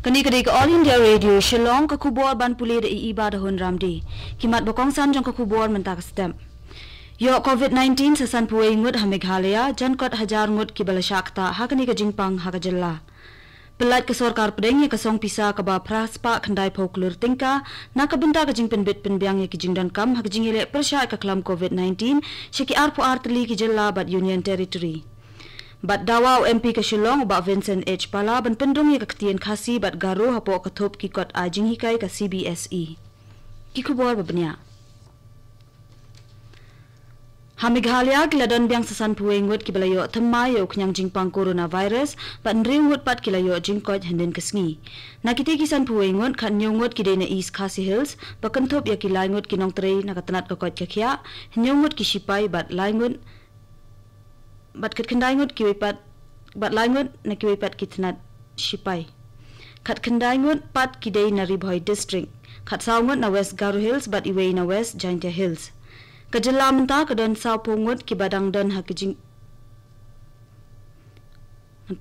Kani All India Radio Shillong ka kubor ban pulih da iba dahun ramdi. Kimat bokongsan jong ka kubor mentak stem. Yo COVID-19 sasan puwe ngut ha Meghalaya jan kot hajar ngut ki balashakta ha kani ka jingpang ha ka jalla. Pelat ke sorkar pedeng ka song pisa ka ba praspa khandai phoklur tingka na ka benta ka jingpen bit penbiang ki jingdan kam ha ka jingile persya ka klam COVID-19 shiki arpu artli ki jalla bat Union Territory. Bat dawau MP ke Shillong ba Vincent H. Pala ban pendung ya kaktian khasi bat garu hapo kathop ki kot ajing hikai ka CBSE. Ki kubor babnya. Ha Meghalaya kiladon biang sasan puwengut ki balayo thamai yo knyang jingpang coronavirus bat nringut pat kilayo jingkot henden kesngi. Nakite kisan puwengut khan nyungut ki dena East Khasi Hills ba kanthop ya ki laingut ki nongtrei na katanat ka kot kakhya nyungut ki sipai bat laingut bat kat kendai ngut kiwipat bat laingut na kiwipat kitnat sipai kat kendai ngut pat kidei na Ribhoi district kat saungut na West Garo Hills bat iwei na West Jaintia Hills kajala menta kadon sau pungut ki badang don hakijing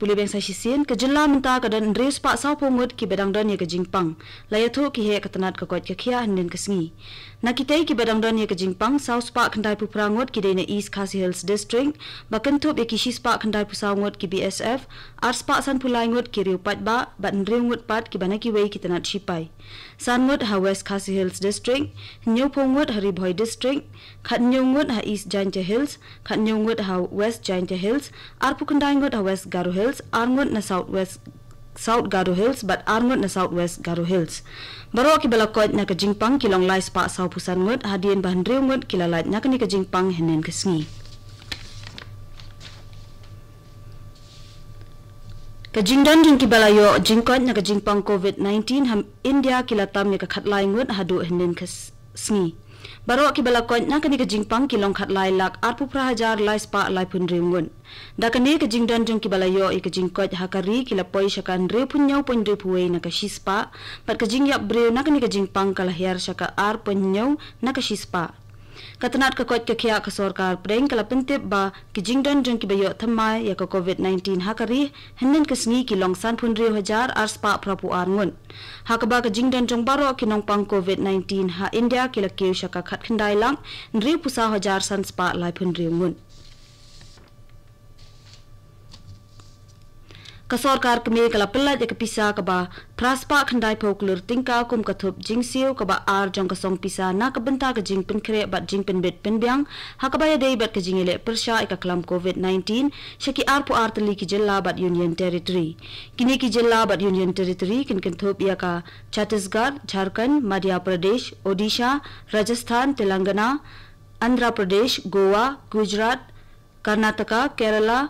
puli bang sasisien kajala menta kadon reus pa sau pungut ki badang don ye kajingpang layatho ki he katanat ka kot kakhya handen kasngi nakitei ki badang don ye kajingpang sau spa khandai pu prangot ki dena East Khasi Hills district bakanthop ye ki shispa khandai pu saungot ki BSF arspa san pulaingot ki riupat ba bat nriungut pat ki banaki wei ki tanat sipai sangut ha West Khasi Hills district nyupungut ha Ribhoi district khat nyungut ha East Jaintia Hills khat nyungut ha West Jaintia Hills arpu khandaingut ha West Garo Hills arngut na South Garo Hills but arngut na South West Garo Hills baro ki balakot na ka jingpang kilong lai spa sau pusangut hadien bahandriungut kilalat na kani ka jingpang henen kasngi Kajingdan jing kibalayo jingkot na kajingpang COVID-19 ham India kilatam ya kakhatlay ngut hadu henden kasngi. Baro kibalakot na kani kajingpang kilong khatlay lak arpu prahajar lai spa lai punriw ngut. Dakani kajingdan jing kibalayo ikajingkot hakari kilapoy syakan rew punyaw punriw puway na kashispa pat kajingyap brew na kani kajingpang kalahyar syaka ar punyaw na kashispa. Katanat ka kot kakhya ka sorkar preng kala pentip ba kijingdan jong kibayo thamai ya ka COVID-19 hakari henen kasni kilong san punri hajar arspa prapu arngun hakaba kijingdan jong baro kinong pang COVID-19 ha India kilakeu syaka khat khandai lang nri pusa hajar san spa lai punri ngun ka sorkar keme kala pelat ya kapisa ka ba praspa khandai phoklur tingka kum kathup jingsiu ka ba ar jong ka song pisa na ka benta ka jing penkre bat jing penbet penbyang hakaba ya dei bat ka jingile persya ka klam COVID-19 shaki ar pu ar tali ki jilla bat Union Territory kini ki jilla bat Union Territory kin thup ya ka Chhattisgarh Jharkhand Madhya Pradesh Odisha Rajasthan Telangana Andhra Pradesh Goa Gujarat Karnataka Kerala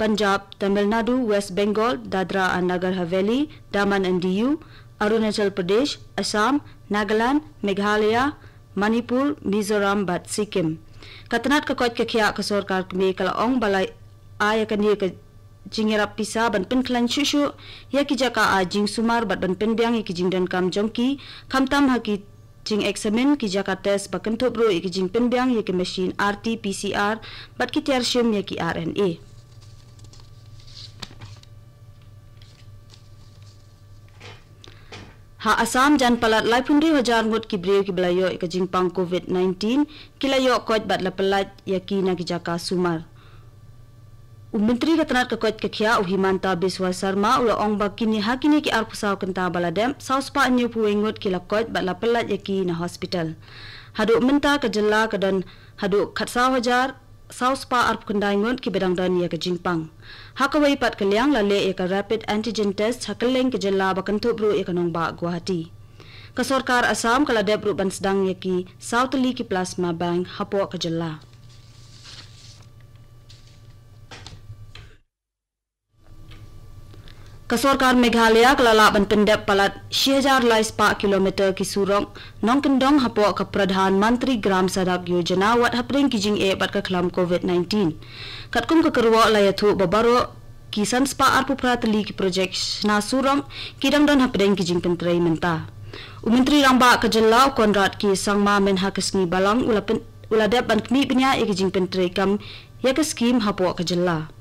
Punjab, Tamil Nadu, West Bengal, Dadra and Nagar Haveli, Daman and Diu, Arunachal Pradesh, Assam, Nagaland, Meghalaya, Manipur, Mizoram, bat Sikkim. Katanat ka kot kakhya ka sorkar kme kala ong balai aya kani ka jingerap pisa ban pen klan shushu ya ki jaka a jing sumar bat ban pen byang ki jingdan kam jongki khamtam ha ki jing examine ki jaka test bakan thobro ki jing pen byang ya ki machine RT PCR bat ki tertium ya ki RNA. Ha Assam jan palat lai punri hajar ngut ki brew ki belayo ka jingpang COVID-19 kilayo kot bat la palat yakina ki jaka sumar. Menteri katanat ka kot kakhya Himanta Biswa Sarma ula ong bakini hakini ki arpusaw kanta baladem sauspa anyu puwengut kilakot bat la palat yakina hospital. Hadu menta ka jalla kadon hadu khatsaw hajar sauspa arp kandai ngut ki bedang dan ya ka jingpang. Hakawai pat kalyang lale ya ka rapid antigen test hakaleng ke jalla bakan thobru ya kanong ba Guwahati. Ka sorkar Assam kala debru ban sedang ya ki Southli ki plasma bank hapo ka jalla. Ka sorkar Meghalaya kala ban pendep palat 6000 lai spa kilometer ki surong nong kendong hapo ka Pradhan Mantri Gram Sadak Yojana wat hapring ki jing e bat ka klam COVID-19 katkum ka kerwa layathu babaro ki san spa arpu pratli ki project na surong kidang don hapring ki jing pentrai menta Menteri ramba ka jalla Konrad ki sangma men hakasni balang ula dep ban kmi bnya e ki jing pentrai kam ya ka scheme hapo ka jalla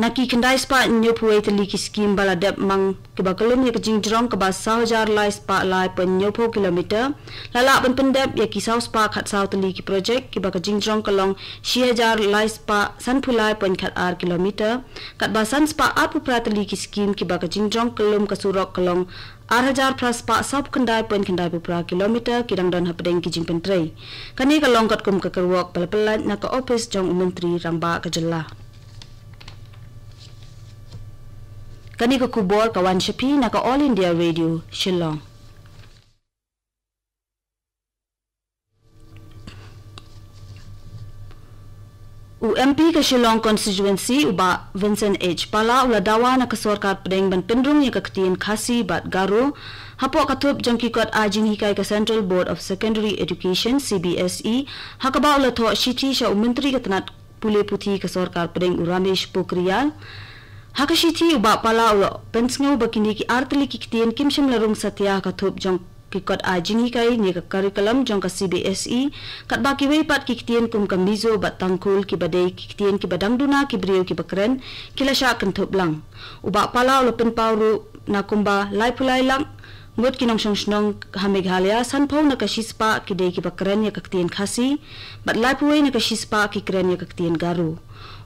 Naki kendai spa nyopuai teli ki skim baladep mang kebakalum ya kejing jerong keba 1,000 lai spa lai pen nyopo kilometer lala pen pendep ya ki sau spa khat sau teli ki project ki ba kejing jerong kalong 6,000 lai spa san pulai pen khat ar kilometer kat ba san spa apu prateli ki skim ki ba kejing jerong kalum kasurok kalong 8,000 pras spa sab kendai pen kendai pupra kilometer kidang don hapdeng ki jing pentrei kani kalong kat kum kekerwok pelapelat na ka office jong menteri ramba kejela. Kani ko kubor kawan Shapi naka All India Radio Shillong. UMP ke Shillong constituency uba Vincent H Pala ula dawa naka sorkar pedeng ban pendrung ya kaktian khasi bat garo hapok katup jangki kot ajing hikai ke Central Board of Secondary Education CBSE hakaba ula tho shiti sha menteri ketenat pule puthi ke sorkar pedeng Ramesh Pokhriyal Hakashiti uba pala ulo pensngau bakini ki artli ki kitien kimshim larung satya kathup jong ki kot ajing hikai ni ka curriculum jong ka CBSE kat baki wei pat ki kitien kum kamizo bat tangkul ki badai ki kitien ki badang duna ki brio ki bakren kilasha kanthup lang uba pala ulo pen pauru na kumba lai pulai lang ngot kinong shnong Meghalaya sanpau na kashispa ki dei ki bakren ya kaktien khasi bat lai puai na kashispa ki kren ya kaktien garu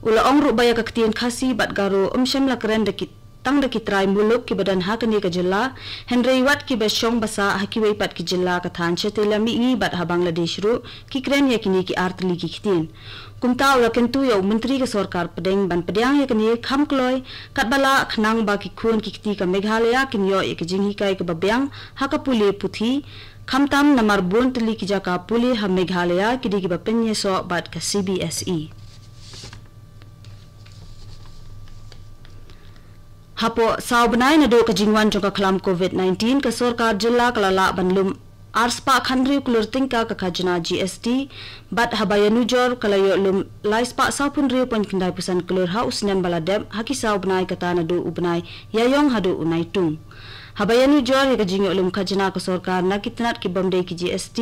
ula ongru baya kaktien khasi bat garo umsham la kren dekit tang dekit trai muluk ki badan hakani ka jilla Henry Watt ki bashong basa hakiwei pat ki jilla ka than chetela mi ngi bat ha Bangladesh ru ki kren ya kini ki artli ki kitien kumta ula kentu ya menteri ka sorkar pedeng ban pedang ya kini kham kloi kat bala khnang ba ki khun ki kiti ka Meghalaya kinyo ya ki jinghi kai ka babyang hakapule puthi khamtam namar bon tli ki jaka pule ha Meghalaya ki di ki bapenye so bat ka CBSE Hapo saubnai na do ka jingwan jong ka klam COVID-19 ka sorkar jilla kalala banlum arspa khandri kulur tingka ka khajna GST bat habayanu jor kalayo lum laispa sapun rio pon kindai pusan kulur haus nem baladem haki saubnai kata na do ubnai yayong hadu unai tung habayanu jor ka jingo lum khajna ka sorkar na kitnat ki bomdei ki GST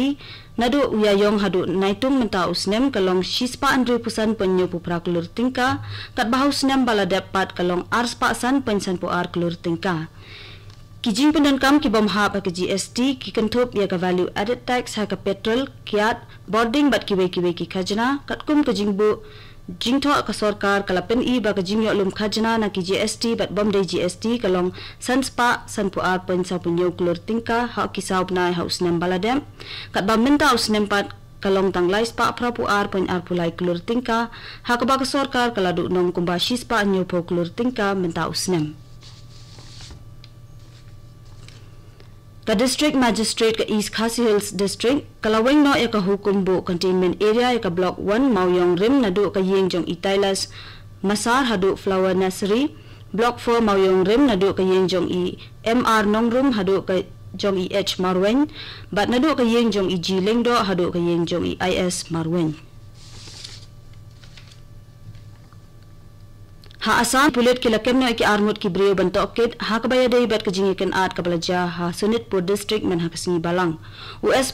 nadu uyayong hadu naitung menta usnem kalong shispa andre pusan penyo pupra kulur tingka kat bahaus nem baladep pat kalong arspa san pensan pu ar kulur tingka kijing pendan kam ki bom ha pa ki GST ki kanthop ya ka value added tax ha ka petrol kiat boarding bat ki ki khajna kat kum ka jingbu jingtho ka sorkar kalapen I ba ka jingyo lum khajna na ki GST bat bomdei GST kalong sanspa sanpu ar pensa punyo kulur tingka ha ki saubnai haus nem baladem kat ba minta us nem pat kalong tang lai spa prapu ar pen ar pulai kulur tingka ha ka ba ka sorkar kaladu nong kumba shispa anyo po kulur tingka minta us nem Ka district magistrate ka East Khasi Hills district kalaweng no ya ka hukum bu containment area ya ka block 1 Mauyong Rim na do ka yeng jong Itailas Masar hadu flower nursery block 4 Mauyong Rim na do ka yeng jong I MR Nongrum hadu ka jong H Marwen bat na do ka yeng jong I G Lengdo hadu ka yeng jong I IS Marwen ha asan pulit kila kemno ki armut ki brio bantokit ha kabaya dei bat ka jingiken art kabalaja ha Sonitpur district men ha kasni balang US